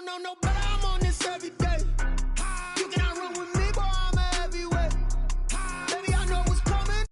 don't know no better, I'm on this every day. You cannot run with me, boy, I'm a heavyweight. Baby, I know what's coming.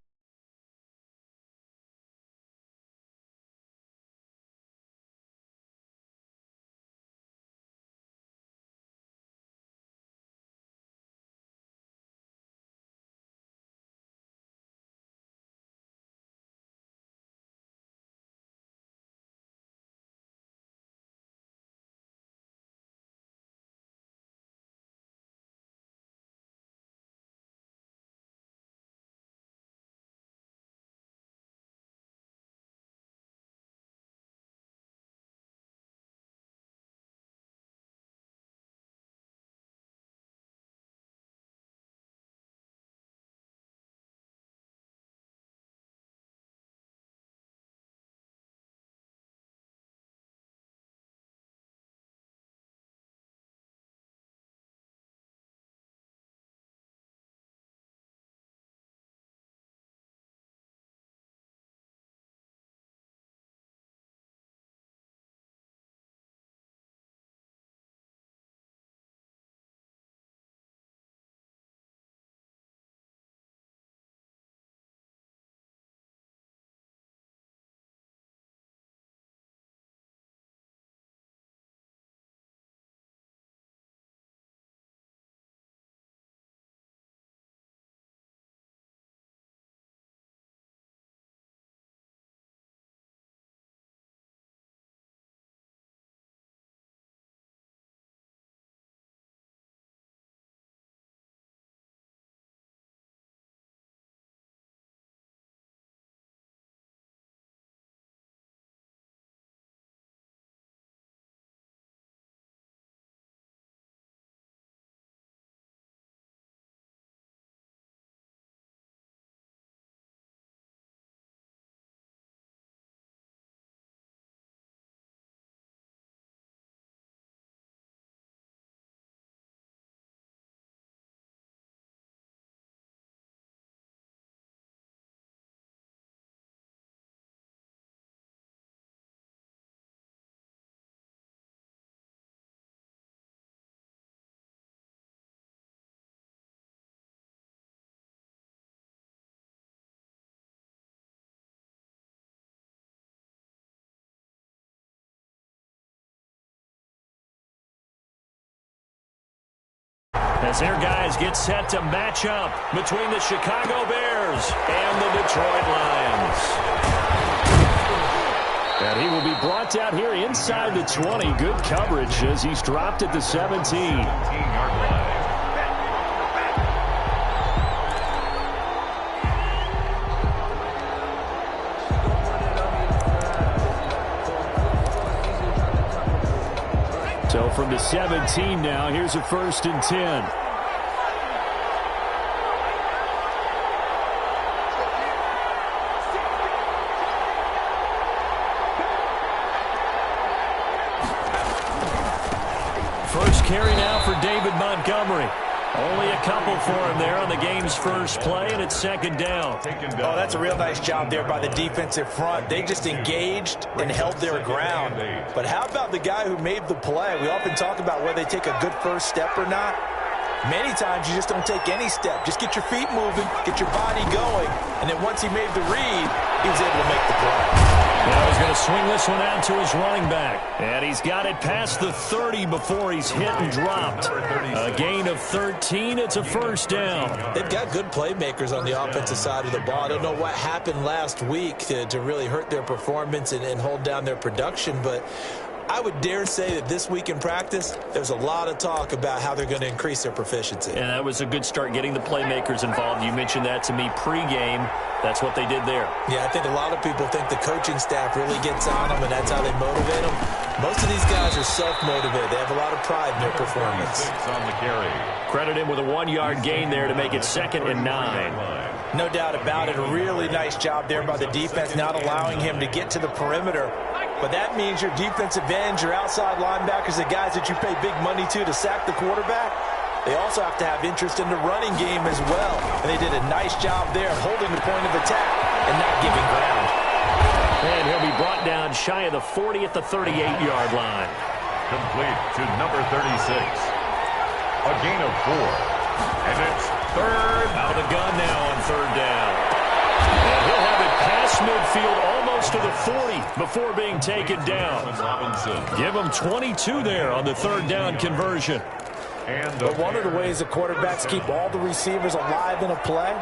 As their guys get set to match up between the Chicago Bears and the Detroit Lions. And he will be brought down here inside the 20. Good coverage as he's dropped at the 17. 17-yard line. So from the 17 now, here's a 1st and 10. First carry now for David Montgomery. Only a couple for him there on the game's first play, and it's 2nd down. Oh, that's a real nice job there by the defensive front. They just engaged and held their ground. But how about the guy who made the play? We often talk about whether they take a good first step or not. Many times you just don't take any step. Just get your feet moving, get your body going, and then once he made the read, he was able to make the play. Now he's going to swing this one out to his running back. And he's got it past the 30 before he's hit and dropped. A gain of 13. It's a 1st down. They've got good playmakers on the offensive side of the ball. I don't know what happened last week to really hurt their performance and hold down their production, but I would dare say that this week in practice, there's a lot of talk about how they're going to increase their proficiency. And that was a good start getting the playmakers involved. You mentioned that to me pregame. That's what they did there. Yeah, I think a lot of people think the coaching staff really gets on them, and that's how they motivate them. Most of these guys are self-motivated. They have a lot of pride in their performance. On the carry. Credit him with a 1-yard gain there to make it 2nd and 9. No doubt about it. A really nice job there by the defense, not allowing him to get to the perimeter. But that means your defensive ends, your outside linebackers, the guys that you pay big money to sack the quarterback, they also have to have interest in the running game as well. And they did a nice job there of holding the point of attack and not giving ground. And he'll be brought down shy of the 40 at the 38-yard line. Complete to number 36. A gain of 4. And it's third. Out of the gun now on third down. And he'll have it past midfield almost to the 40 before being taken down. Robinson. Give him 22 there on the third down conversion. But one of the ways that quarterbacks keep all the receivers alive in a play,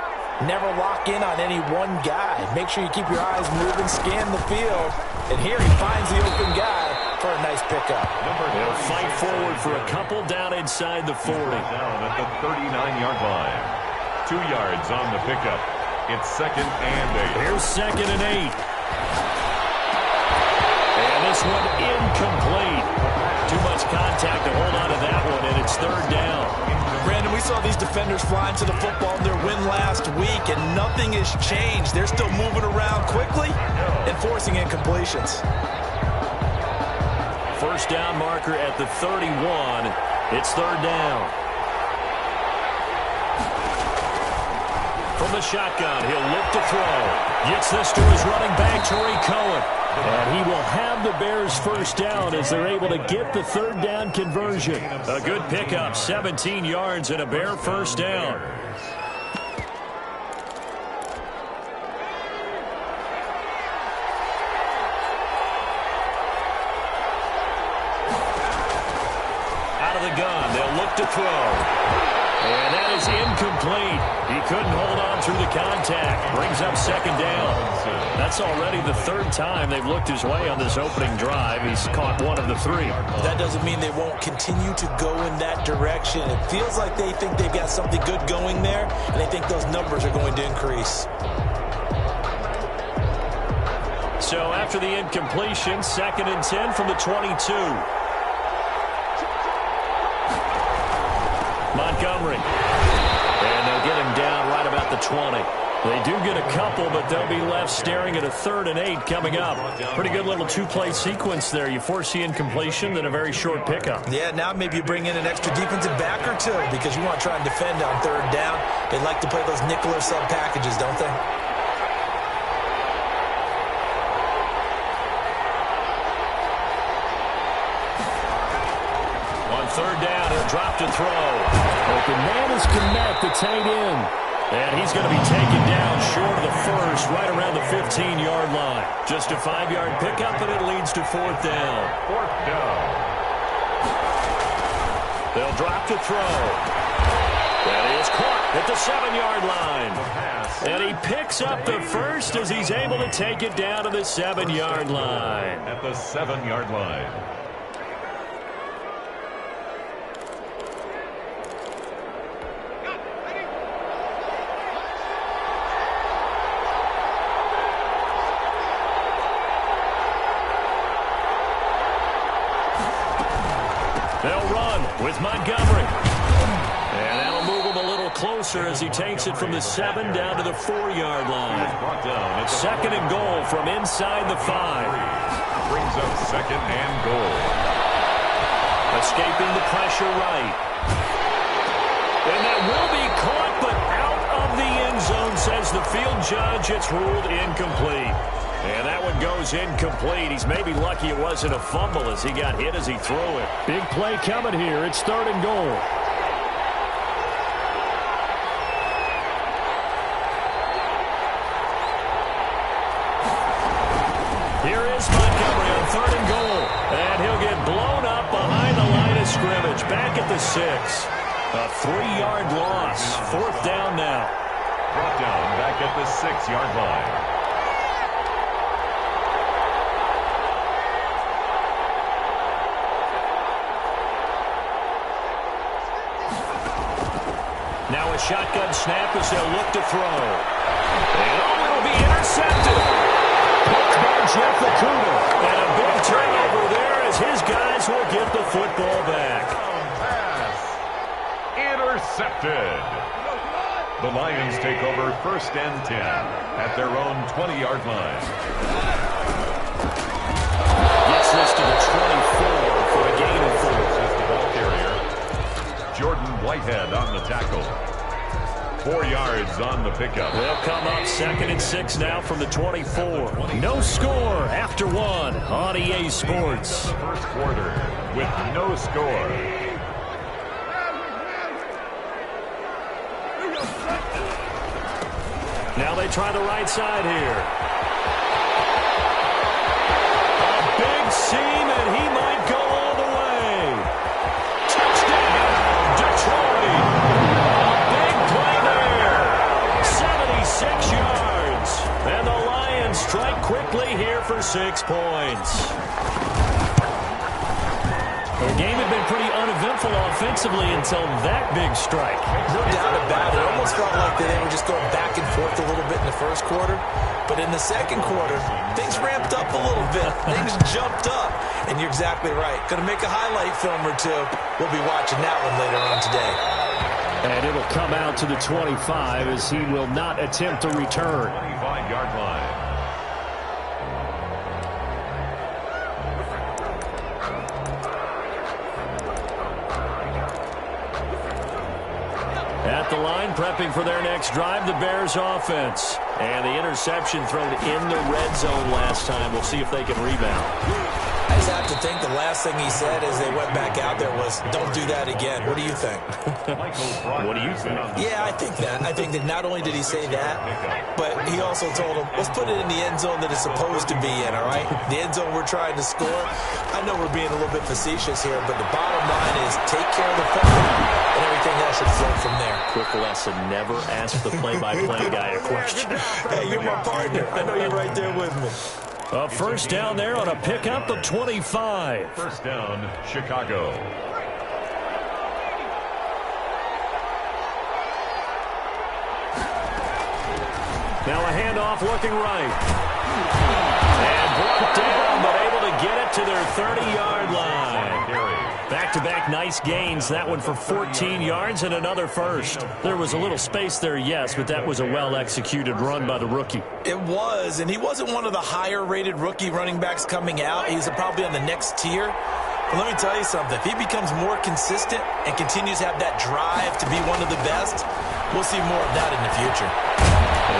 never lock in on any one guy. Make sure you keep your eyes moving, scan the field. And here he finds the open guy for a nice pickup. They'll fight forward for a couple down inside the 40. Down at the 39-yard line. 2 yards on the pickup. It's 2nd and 8. Here's 2nd and 8. And this one incomplete. Too much contact to hold on to that one, and it's third down. Brandon, we saw these defenders flying to the football in their win last week, and nothing has changed. They're still moving around quickly and forcing incompletions. First down marker at the 31. It's third down. From the shotgun, he'll look to throw. Gets this to his running back, Tariq Cohen. And he will have the Bears first down as they're able to get the third down conversion. A good pickup, 17 yards and a Bear first down. Out of the gun, they'll look to throw. And that is incomplete. He couldn't hold on through the contact. Brings up second down. That's already the third time they've looked his way on this opening drive. He's caught one of the 3. That doesn't mean they won't continue to go in that direction. It feels like they think they've got something good going there, and they think those numbers are going to increase. So after the incompletion, 2nd and 10 from the 22. Montgomery. And they'll get him down right about the 20. They do get a couple, but they'll be left staring at a 3rd and 8 coming up. Pretty good little 2-play sequence there. You force the incompletion, then a very short pickup. Yeah, now maybe you bring in an extra defensive back or 2 because you want to try and defend on 3rd down. They like to play those nickel or sub packages, don't they? On 3rd down, he'll drop to throw. Open man is Kmet, the tight end. And he's going to be taken down short of the first, right around the 15-yard line. Just a 5-yard pickup, and it leads to 4th down. 4th down. They'll drop to throw. That is caught at the 7-yard line. And he picks up the first as he's able to take it down to the 7-yard line. At the 7-yard line. They'll run with Montgomery. And that'll move him a little closer as he takes it from the 7 down to the 4-yard line. 2nd and goal from inside the 5. Brings up 2nd and goal. Escaping the pressure right. And that will be caught, but out of the end zone, says the field judge. It's ruled incomplete. And that one goes incomplete. He's maybe lucky it wasn't a fumble as he got hit as he threw it. Big play coming here. It's 3rd and goal. Here is Montgomery on 3rd and goal. And he'll get blown up behind the line of scrimmage. Back at the 6. A 3-yard loss. 4th down now. Brought down back at the 6-yard line. Now a shotgun snap as they'll look to throw. And it'll be intercepted. Picked by Jeff Okudah. And a big turnover there as his guys will get the football back. Pass. Intercepted. The Lions take over 1st and 10 at their own 20-yard line. Gets this to the 24 for a gain of 4. The ball carrier. Jordan Whitehead on the tackle. 4 yards on the pickup. They'll come up 2nd and 6 now from the 24. No score after 1 on EA Sports. The first quarter with no score. Now they try the right side here. A big seam, and he might go all the way. Touchdown, Detroit. A big play there. 76 yards. And the Lions strike quickly here for 6 points. The game had been pretty uneventful offensively until that big strike. No doubt about it. It almost felt like they were just going back and forth a little bit in the first quarter. But in the second quarter, things ramped up a little bit. Things jumped up. And you're exactly right. Going to make a highlight film or two. We'll be watching that one later on today. And it'll come out to the 25 as he will not attempt to return. 25-yard line. At the line, prepping for their next drive, the Bears offense. And the interception thrown in the red zone last time. We'll see if they can rebound. I just have to think the last thing he said as they went back out there was, don't do that again. What do you think? What do you think? Yeah, I think that. I think that not only did he say that, but he also told them, let's put it in the end zone that it's supposed to be in, all right? The end zone we're trying to score. I know we're being a little bit facetious here, but the bottom line is take care of the football, and everything else should flow from there. Quick lesson, never ask the play-by-play guy a question. Hey, you're my partner. I know you're right there with me. A first down there on a pickup of 25. First down, Chicago. Now a handoff looking right. And brought down, but able to get it to their 30-yard line. Back-to-back nice gains. That one for 14 yards and another first. There was a little space there, yes, but that was a well-executed run by the rookie. It was, and he wasn't one of the higher-rated rookie running backs coming out. He's probably on the next tier. But let me tell you something. If he becomes more consistent and continues to have that drive to be one of the best, we'll see more of that in the future.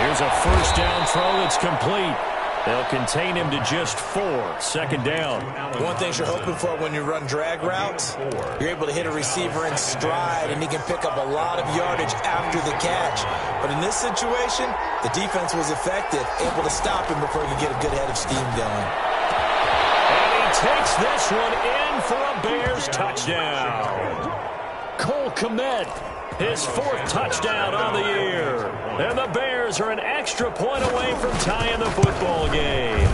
Here's a first down throw that's complete. They'll contain him to just 4. Second down. One thing you're hoping for when you run drag routes, you're able to hit a receiver in stride, and he can pick up a lot of yardage after the catch. But in this situation, the defense was effective, able to stop him before he could get a good head of steam going. And he takes this one in for a Bears touchdown. Cole Kmet, his 4th touchdown on the year. And the Bears are an extra point away from tying the football game.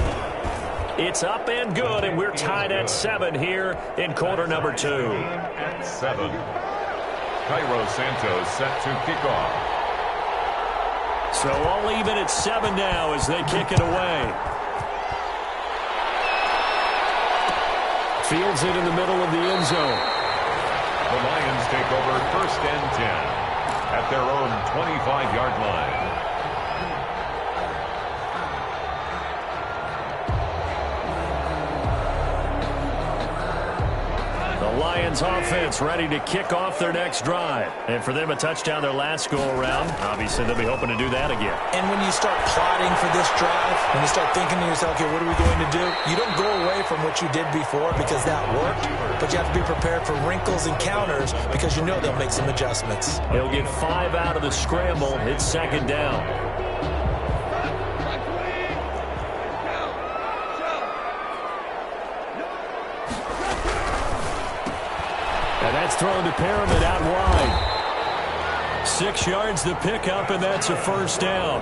It's up and good, and we're tied at 7 here in quarter number 2. At 7. Cairo Santos set to kick off. So all even at 7 now as they kick it away. Fields it in the middle of the end zone. The Lions take over first and 10 at their own 25-yard line. The Lions offense ready to kick off their next drive. And for them, a touchdown their last go-around. Obviously, they'll be hoping to do that again. And when you start plotting for this drive, when you start thinking to yourself, okay, what are we going to do? You don't go away from what you did before because that worked, but you have to be prepared for wrinkles and counters because you know they'll make some adjustments. He'll get 5 out of the scramble. It's second down. And that's thrown to Perriman out wide. 6 yards the pickup, and that's a first down.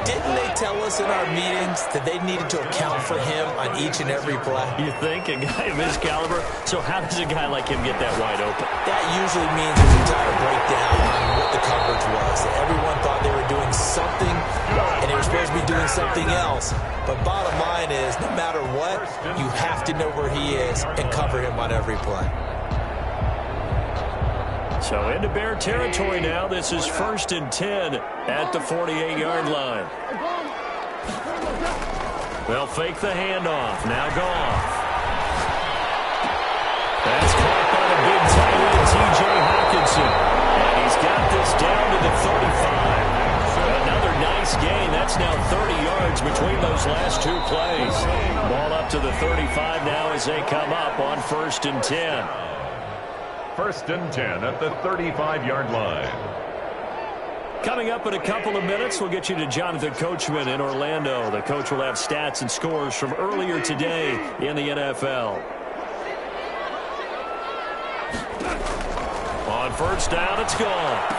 Didn't they tell us in our meetings that they needed to account for him on each and every play? You think? A guy of his caliber? So how does a guy like him get that wide open? That usually means there's an entire breakdown on what the coverage was. Everyone thought they were doing something, and they were supposed to be doing something else. But bottom line is, no matter what, you have to know where he is and cover him on every play. So into Bear territory now. This is first and 10 at the 48-yard line. They'll fake the handoff. Now Goff. That's caught by the big tight end, T.J. Hockenson. And he's got this down to the 35. as they come up on 1st and 10. 1st and 10 at the 35-yard line. Coming up in a couple of minutes, we'll get you to Jonathan Coachman in Orlando. The coach will have stats and scores from earlier today in the NFL. On 1st down, it's gone.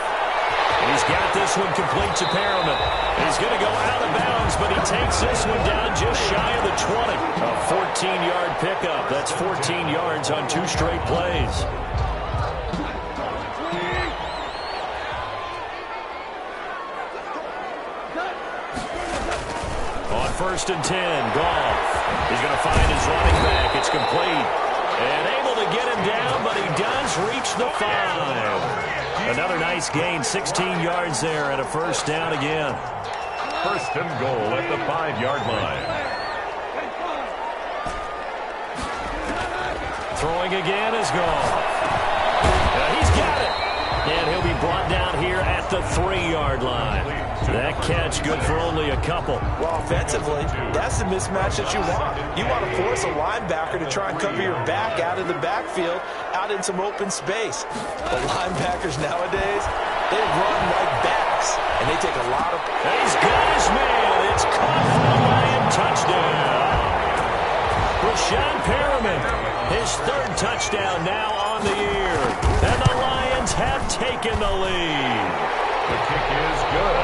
He's got this one complete to Perriman. He's going to go out of bounds, but he takes this one down just shy of the 20. A 14-yard pickup. That's 14 yards on 2 straight plays. On 1st and 10, Goff. He's going to find his running back. It's complete. And able to get him down, but he does reach the 5. Another nice gain, 16 yards there, and a 1st down again. 1st and goal at the 5-yard line. Throwing again is Goff. He's got it. And he'll be brought down here at the 3-yard line. That catch good for only a couple. Well, offensively, that's the mismatch that you want. You want to force a linebacker to try and cover your back out of the backfield, out in some open space. The linebackers nowadays, they run like backs, and they take a lot of... He's got his man. It's caught for a Lion touchdown. Breshad Perriman, his 3rd touchdown now on the year. And the Lions have taken the lead. The kick is good.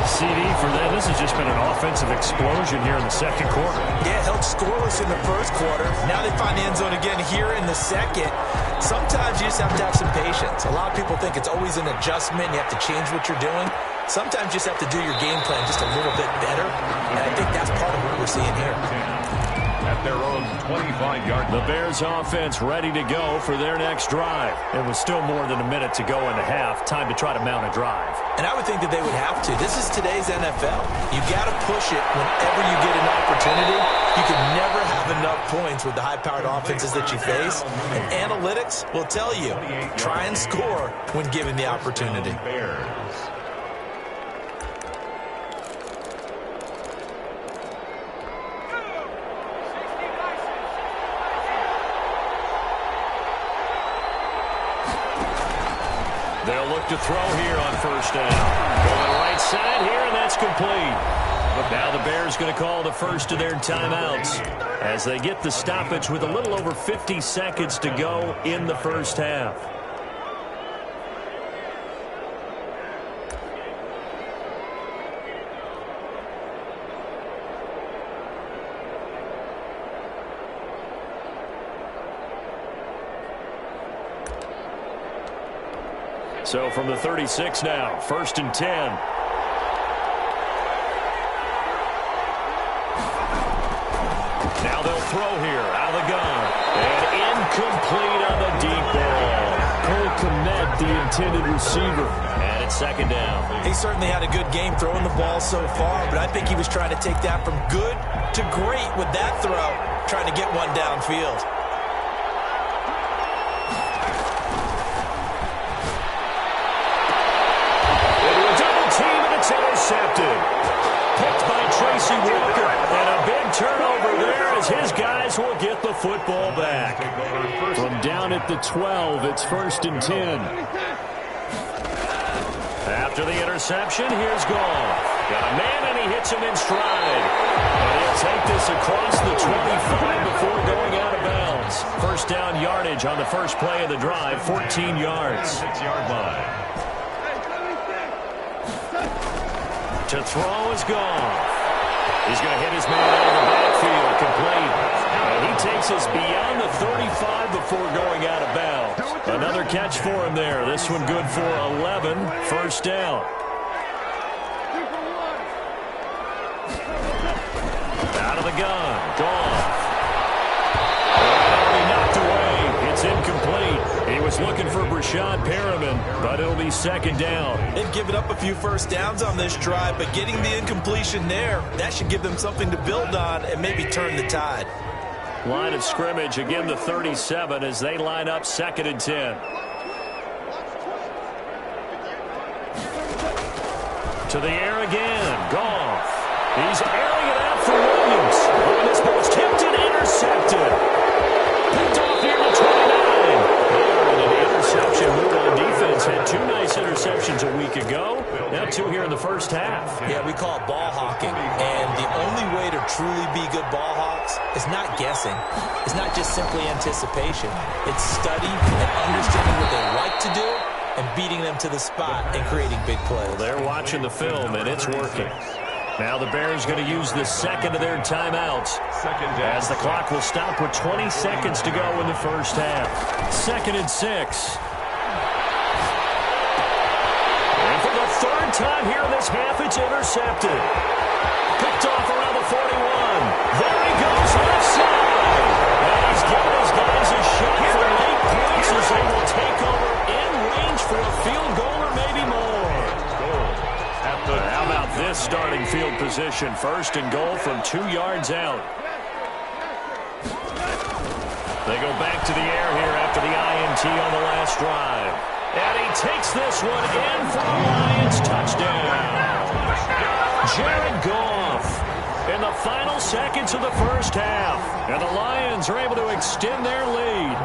CD for them. This has just been an offensive explosion here in the 2nd quarter. Yeah, held scoreless in the 1st quarter. Now they find the end zone again here in the 2nd. Sometimes you just have to have some patience. A lot of people think it's always an adjustment. You have to change what you're doing. Sometimes you just have to do your game plan just a little bit better. And I think that's part of what we're seeing here. At their own 25-yard line. The Bears offense ready to go for their next drive. It was still more than a minute to go in the half. Time to try to mount a drive. And I would think that they would have to. This is today's NFL. You got to push it whenever you get an opportunity. You can never have enough points with the high-powered offenses that you face. And analytics will tell you, try and score when given the opportunity. Bears. They'll look to throw here on 1st down. Going right side here, and that's complete. But now the Bears going to call the first of their timeouts as they get the stoppage with a little over 50 seconds to go in the 1st half. So from the 36 now, 1st and 10. Now they'll throw here out of the gun. And incomplete on the deep ball. Cole Kmet, the intended receiver. And it's 2nd down. He certainly had a good game throwing the ball so far, but I think he was trying to take that from good to great with that throw, trying to get one downfield. Intercepted. Picked by Tracy Walker. And a big turnover there as his guys will get the football back. From down at the 12, it's 1st and 10. After the interception, here's Goff. Got a man, and he hits him in stride. And he'll take this across the 25 before going out of bounds. 1st down yardage on the first play of the drive, 14 yards. 6-yard line. To throw is Goff. He's going to hit his man out of the backfield, complete. And he takes us beyond the 35 before going out of bounds. Another catch for him there. This one good for 11. 1st down. Out of the gun. Goff. Knocked away. It's incomplete. He was looking for Breshad Perriman, but it'll be 2nd down. They've given up a few 1st downs on this drive, but getting the incompletion there, that should give them something to build on and maybe turn the tide. Line of scrimmage, again the 37 as they line up 2nd and 10. To the air again. Goff. He's airing it out for Williams. Oh, this ball's tipped and intercepted. Picked off here to 29. And an interception move on defense. Had 2 nice interceptions a week ago. Now 2 here in the first half. Yeah, we call it ball hawking. And the only way to truly be good ball hawks is not guessing. It's not just simply anticipation. It's study and understanding what they like to do and beating them to the spot and creating big plays. Well, they're watching the film, and it's working. Now the Bears going to use the second of their timeouts as the clock will stop with 20 seconds to go in the first half. 2nd and 6. And for the 3rd time here in this half, it's intercepted. Picked off around the 41. There he goes, left side. And he's giving his guys a shot for late points as they will take over in range for a field goal or maybe more. How about this starting field position? 1st and goal from 2 yards out. They go back to the air here after the INT on the last drive. And he takes this one in for a Lions touchdown. Jared Goff in the final seconds of the first half. And the Lions are able to extend their lead.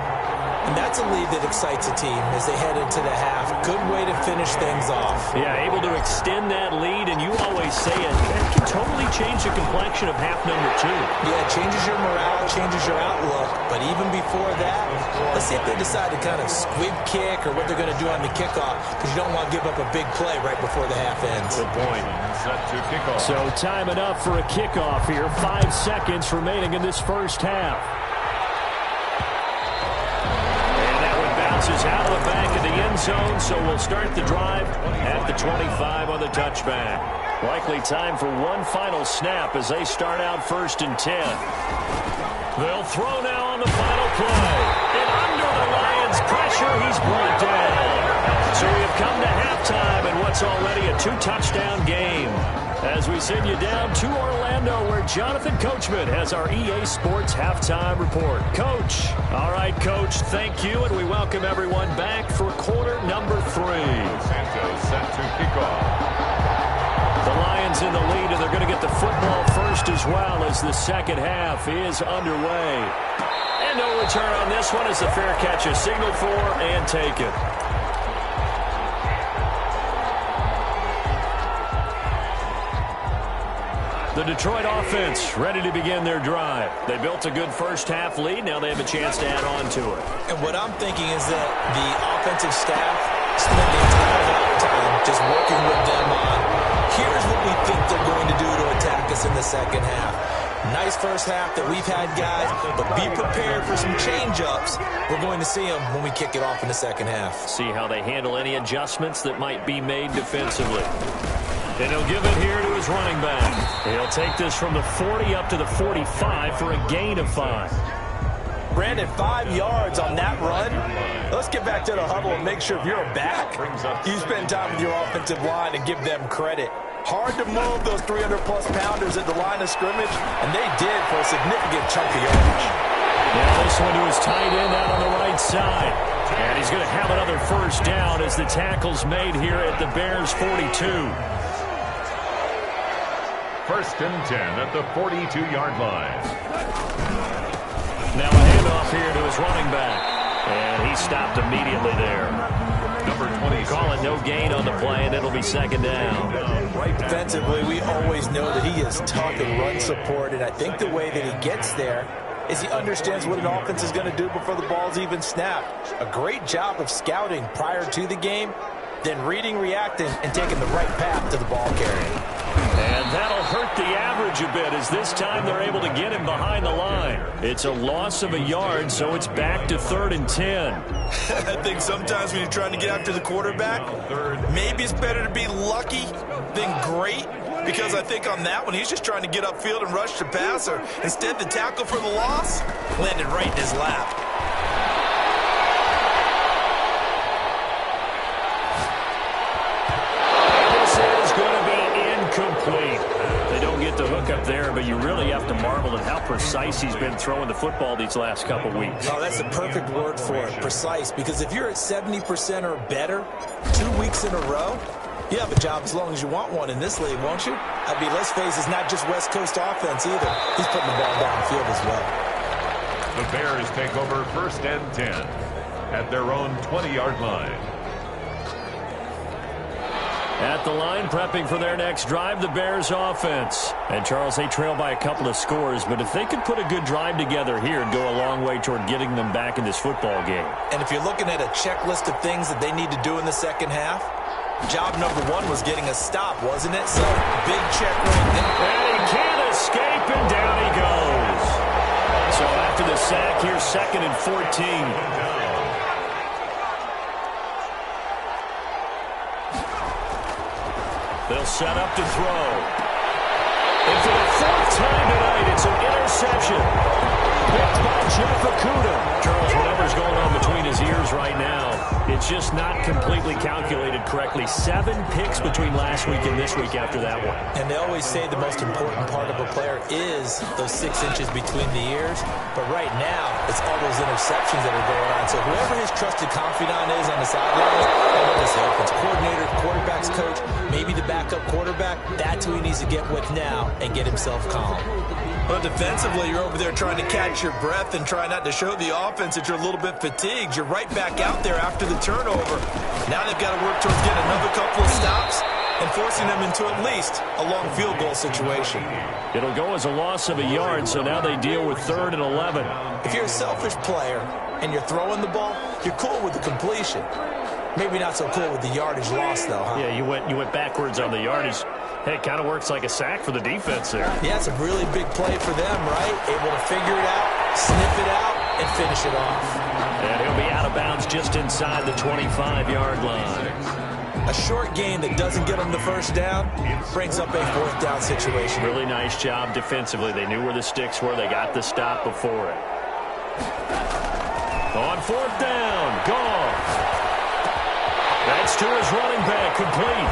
And that's a lead that excites a team as they head into the half. Good way to finish things off. Yeah, able to extend that lead, and you always say it can totally change the complexion of half number 2. Yeah, it changes your morale, changes your outlook. But even before that, let's see if they decide to kind of squib kick or what they're going to do on the kickoff, because you don't want to give up a big play right before the half ends. Good point. Set to kickoff. So time enough for a kickoff here. 5 seconds remaining in this first half. Bounces out of the back of the end zone, so we'll start the drive at the 25 on the touchback. Likely time for one final snap as they start out 1st and 10. They'll throw now on the final play. And under the Lions' pressure, he's brought down. So we have come to halftime in what's already a 2-touchdown game. As we send you down to Orlando, where Jonathan Coachman has our EA Sports Halftime Report. Coach. All right, Coach, thank you, and we welcome everyone back for quarter number 3. Santos set to kickoff. The Lions in the lead, and they're going to get the football first as well as the second half is underway. And no return on this one as the fair catch is signaled for and taken. The Detroit offense ready to begin their drive. They built a good first half lead. Now they have a chance to add on to it. And what I'm thinking is that the offensive staff spent the entire time just working with them on, here's what we think they're going to do to attack us in the second half. Nice first half that we've had, guys, but be prepared for some change-ups. We're going to see them when we kick it off in the second half. See how they handle any adjustments that might be made defensively. And he'll give it here to his running back. He'll take this from the 40 up to the 45 for a gain of 5. Brandon, 5 yards on that run. Let's get back to the huddle and make sure if you're a back, you spend time with your offensive line and give them credit. Hard to move those 300-plus pounders at the line of scrimmage, and they did for a significant chunk of yardage. Now this one to his tight end out on the right side. And he's going to have another first down as the tackle's made here at the Bears' 42. 1st and 10 at the 42-yard line. Now a handoff here to his running back. And he stopped immediately there. Number 20. Call it no gain on the play, and it'll be 2nd down. Defensively, we always know that he is tough and run support, and I think the way that he gets there is he understands what an offense is going to do before the ball's even snapped. A great job of scouting prior to the game, then reading, reacting, and taking the right path to the ball carrier. And that'll hurt the average a bit as this time they're able to get him behind the line. It's a loss of a yard, so it's back to 3rd and 10. I think sometimes when you're trying to get after the quarterback, maybe it's better to be lucky than great, because I think on that one, he's just trying to get upfield and rush the passer. Instead, the tackle for the loss landed right in his lap. They don't get the hook up there, but you really have to marvel at how precise he's been throwing the football these last couple weeks. Oh, that's the perfect word for it, precise, because if you're at 70% or better 2 weeks in a row, You have a job as long as you want one in this league, won't you? I mean, let's face it, it's not just West Coast offense either. He's putting the ball downfield as well. The Bears take over 1st and 10 at their own 20-yard line. At the line, prepping for their next drive, the Bears offense. And, Charles, they trail by a couple of scores, but if they could put a good drive together here, it'd go a long way toward getting them back in this football game. And if you're looking at a checklist of things that they need to do in the second half, job number 1 was getting a stop, wasn't it? So, big check right there. And he can't escape, and down he goes. So after the sack, here's 2nd and 14. They'll set up to throw. And for the 4th time tonight, it's an interception. Picked by Jeff Okudah. Charles, whatever's going on between his ears right now, it's just not completely calculated correctly. 7 picks between last week and this week after that one. And they always say the most important part of a player is those 6 inches between the ears. But right now, it's all those interceptions that are going on. So whoever his trusted confidant is on the sidelines, whether it's the offensive coordinator, quarterback's coach, maybe the backup quarterback, that's who he needs to get with now and get himself calm. But defensively, you're over there trying to catch your breath and try not to show the offense that you're a little bit fatigued. You're right back out there after the turnover. Now they've got to work towards getting another couple of stops and forcing them into at least a long field goal situation. It'll go as a loss of a yard, so now they deal with 3rd and 11. If you're a selfish player and you're throwing the ball, you're cool with the completion. Maybe not so cool with the yardage loss, though, huh? Yeah, you went backwards on the yardage. Hey, it kind of works like a sack for the defense there. Yeah, it's a really big play for them, right? Able to figure it out, sniff it out, and finish it off. And he'll be out of bounds just inside the 25-yard line. A short gain that doesn't get them the first down brings up a 4th down situation. Really nice job defensively. They knew where the sticks were. They got the stop before it. On 4th down, gone. That's to his running back, complete.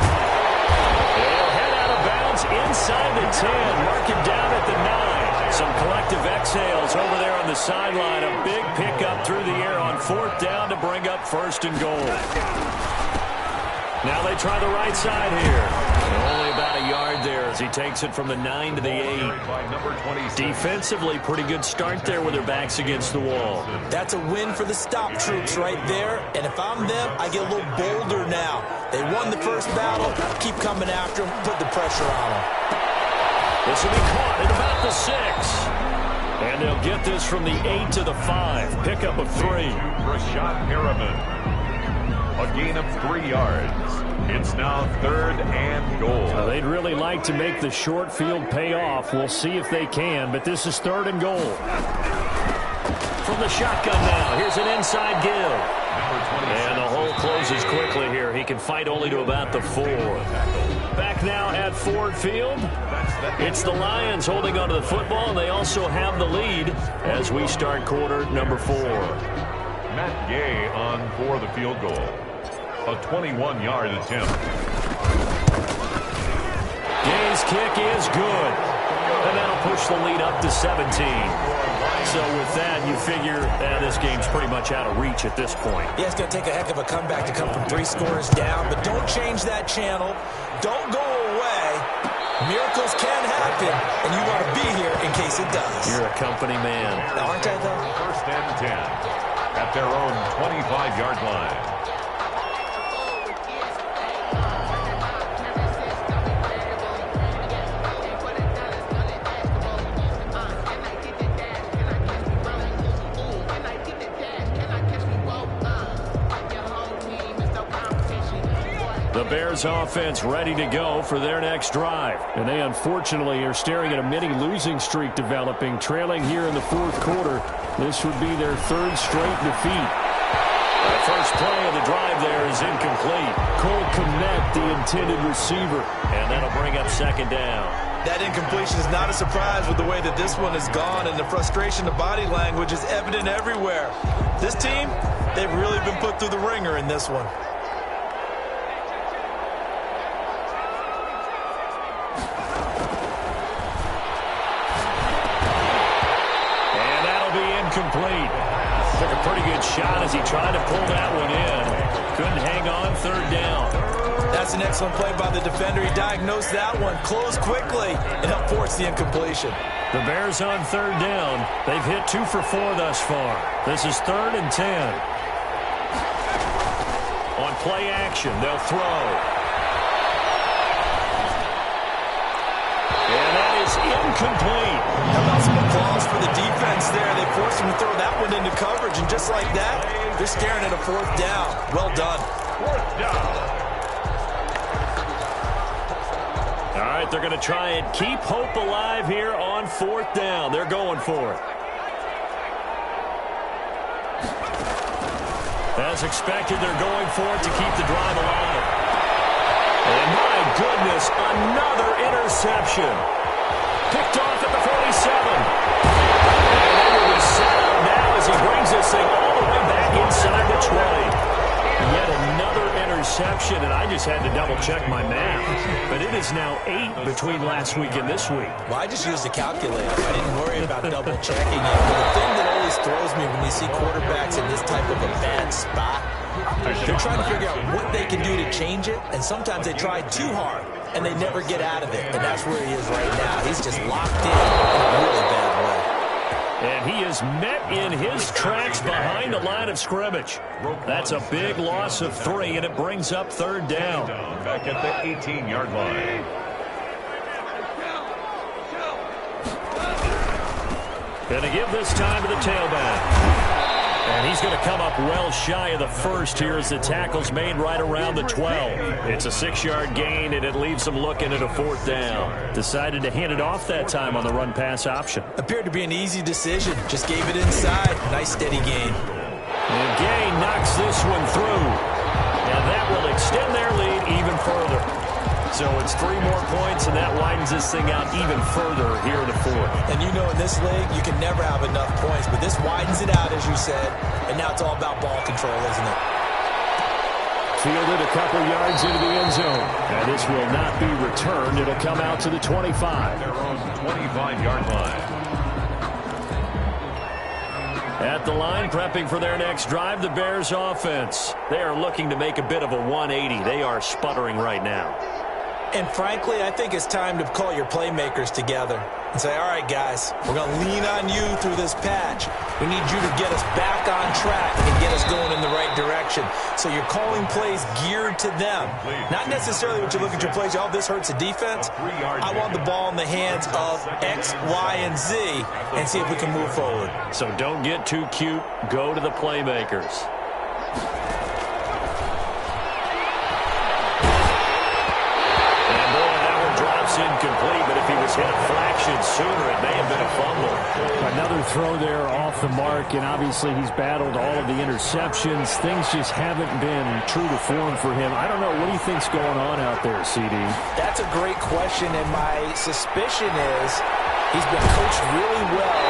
They'll head out of bounds inside the 10. Mark him down at the 9. Some collective exhales over there on the sideline. A big pickup through the air on 4th down to bring up 1st and goal. Now they try the right side here. Only about a yard there as he takes it from the 9 to the 8. Defensively, pretty good start there with their backs against the wall. That's a win for the stop troops right there. And if I'm them, I get a little bolder now. They won the first battle. Keep coming after them. Put the pressure on them. This will be caught at about the 6. And they'll get this from the 8 to the 5. Pickup of 3. Rashad Perriman. A gain of 3 yards. It's now 3rd and goal. They'd really like to make the short field pay off. We'll see if they can, but this is 3rd and goal. From the shotgun now, here's an inside give. And the hole closes quickly here. He can fight only to about the 4. Back now at Ford Field. It's the Lions holding onto the football, and they also have the lead as we start quarter number 4. Matt Gay on for the field goal. A 21-yard attempt. Gay's kick is good. And that'll push the lead up to 17. So with that, you figure this game's pretty much out of reach at this point. Yeah, it's going to take a heck of a comeback to come from 3 scores down, but don't change that channel. Don't go away. Miracles can happen, and you want to be here in case it does. You're a company man. Aren't I, though? 1st and 10 at their own 25-yard line. The Bears offense ready to go for their next drive. And they unfortunately are staring at a mini losing streak developing, trailing here in the 4th quarter. This would be their 3rd straight defeat. The first play of the drive there is incomplete. Cole Kmet, the intended receiver. And that'll bring up 2nd down. That incompletion is not a surprise with the way that this one has gone, and the frustration of body language is evident everywhere. This team, they've really been put through the ringer in this one. Complete. Took a pretty good shot as he tried to pull that one in. Couldn't hang on 3rd down. That's an Excellent play by the defender. He diagnosed that one, closed quickly, and helped force the incompletion. The Bears on third down. They've hit 2 for 4 thus far. This is 3rd and 10. On play action, they'll throw. And that is incomplete. How about some applause for the defense there? They forced him to throw that one into coverage, and just like that, they're staring at a 4th down. Well done. 4th down. All right, they're going to try and keep hope alive here on 4th down. They're going for it. As expected, they're going for it to keep the drive alive. And my goodness, another interception. Picked off at the 47. And they will be set up now as he brings this thing all the way back inside the 20. Yet another interception, and I just had to double-check my math. But it is now 8 between last week and this week. Well, I just used a calculator. I didn't worry about double-checking it. But the thing that always throws me when you see quarterbacks in this type of a bad spot, they're trying to figure out what they can do to change it, and sometimes they try too hard, and they never get out of it. And that's where he is right now. He's just locked in a really bad way. And he is met in his tracks behind the line of scrimmage. That's a big loss of 3, and it brings up 3rd down. Back at the 18-yard line. Going to give this time to the tailback. And he's going to come up well shy of the first here as the tackle's made right around the 12. It's a 6-yard gain, and it leaves them looking at a 4th down. Decided to hand it off that time on the run-pass option. Appeared to be an easy decision. Just gave it inside. Nice steady gain. And Gay knocks this one through. And that will extend their lead even further. So it's 3 more points, and that widens this thing out even further here in the 4th. And you know in this league, you can never have enough points, but this widens it out, as you said, and now it's all about ball control, isn't it? Fielded a couple yards into the end zone. And this will not be returned. It'll come out to the 25. Their own 25-yard line. At the line, prepping for their next drive, the Bears offense. They are looking to make a bit of a 180. They are sputtering right now. And frankly, I think it's time to call your playmakers together and say, all right, guys, we're going to lean on you through this patch. We need you to get us back on track and get us going in the right direction. So you're calling plays geared to them. Not necessarily what you look at your plays, oh, this hurts the defense. I want the ball in the hands of X, Y, and Z and see if we can move forward. So don't get too cute. Go to the playmakers. Incomplete, but if he was hit a fraction sooner, it may have been a fumble. Another throw there off the mark, and obviously he's battled all of the interceptions. Things just haven't been true to form for him. I don't know. What do you think's going on out there, CD? That's a great question, and my suspicion is he's been coached really well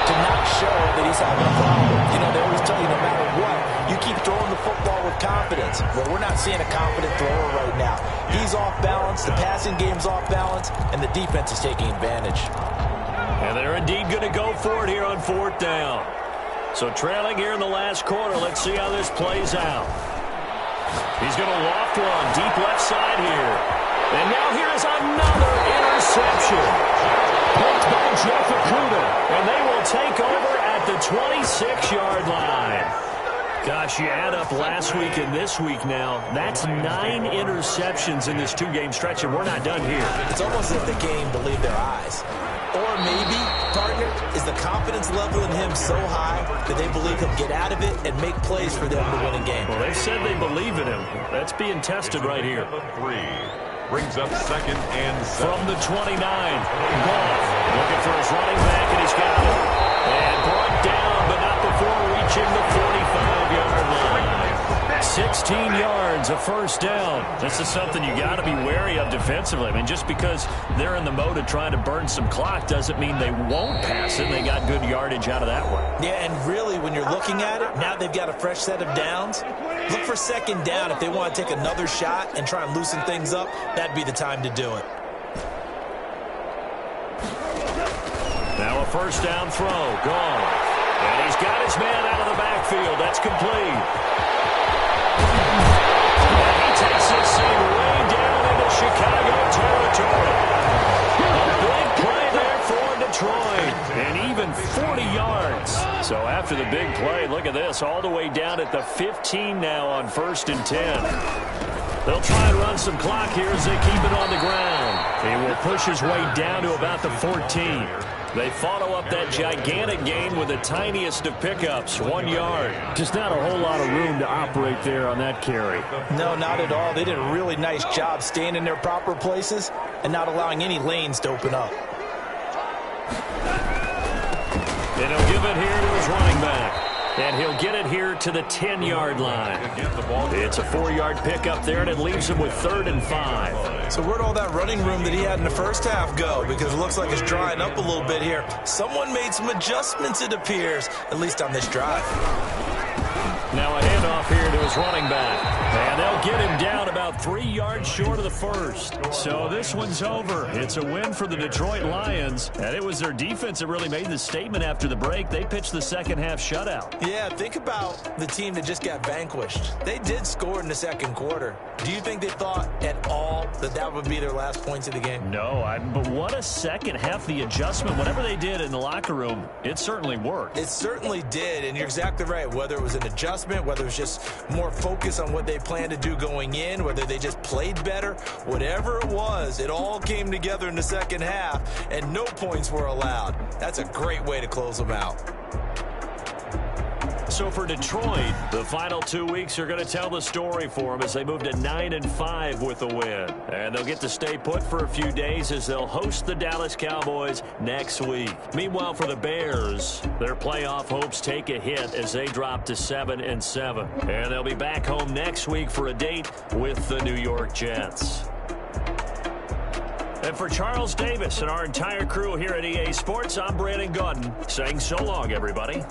to not show that he's having a problem. You know, they always tell you no matter what, you keep throwing the football with confidence. Well, we're not seeing a confident thrower right now. He's off balance, the passing game's off balance, and the defense is taking advantage. And they're indeed going to go for it here on 4th down. So trailing here in the last quarter, let's see how this plays out. He's going to loft one deep left side here. And now here is another interception. Picked by Jeff Okudah, and they will take over at the 26-yard line. Gosh, you add up last week and this week now, that's 9 interceptions in this 2-game stretch, and we're not done here. It's almost as if the game believed their eyes. Or maybe, partner, is the confidence level in him so high that they believe he'll get out of it and make plays for them to win a game. Well, they said they believe in him. That's being tested right here. 3 brings up 2nd and 7. From the 29, Goff looking for his running back, and he's got it. And brought down, but not before reaching the 45-yard line. 16 yards, a 1st down. This is something you got to be wary of defensively. I mean, just because they're in the mode of trying to burn some clock doesn't mean they won't pass it. They got good yardage out of that one. Yeah, and really, when you're looking at it, now they've got a fresh set of downs. Look for 2nd down. If they want to take another shot and try and loosen things up, that'd be the time to do it. Now a 1st down throw, gone. And he's got his man out of the backfield. That's complete. And he takes this thing way So after the big play, look at this, all the way down at the 15 now on 1st and 10. They'll try and run some clock here as they keep it on the ground. He will push his way down to about the 14. They follow up that gigantic gain with the tiniest of pickups, 1 yard. Just not a whole lot of room to operate there on that carry. No, not at all. They did a really nice job staying in their proper places and not allowing any lanes to open up. And he'll give it here to his running back. And he'll get it here to the 10-yard line. It's a 4-yard pickup there, and it leaves him with 3rd and 5. So where'd all that running room that he had in the first half go? Because it looks like it's drying up a little bit here. Someone made some adjustments, it appears, at least on this drive. Now a handoff here to his running back. And they'll get him down about 3 yards short of the first. So this one's over. It's a win for the Detroit Lions. And it was their defense that really made the statement after the break. They pitched the second half shutout. Yeah, think about the team that just got vanquished. They did score in the second quarter. Do you think they thought at all that that would be their last points of the game? No, but what a second half. The adjustment, whatever they did in the locker room, it certainly worked. It certainly did, and you're exactly right. Whether it was an adjustment, whether it was just more focus on what they planned to do going in, whether they just played better, whatever it was, it all came together in the second half, and no points were allowed. That's a great way to close them out. So for Detroit, the final 2 weeks are going to tell the story for them as they move to 9-5 with a win. And they'll get to stay put for a few days as they'll host the Dallas Cowboys next week. Meanwhile, for the Bears, their playoff hopes take a hit as they drop to 7-7. And they'll be back home next week for a date with the New York Jets. And for Charles Davis and our entire crew here at EA Sports, I'm Brandon Gaudin saying so long, everybody.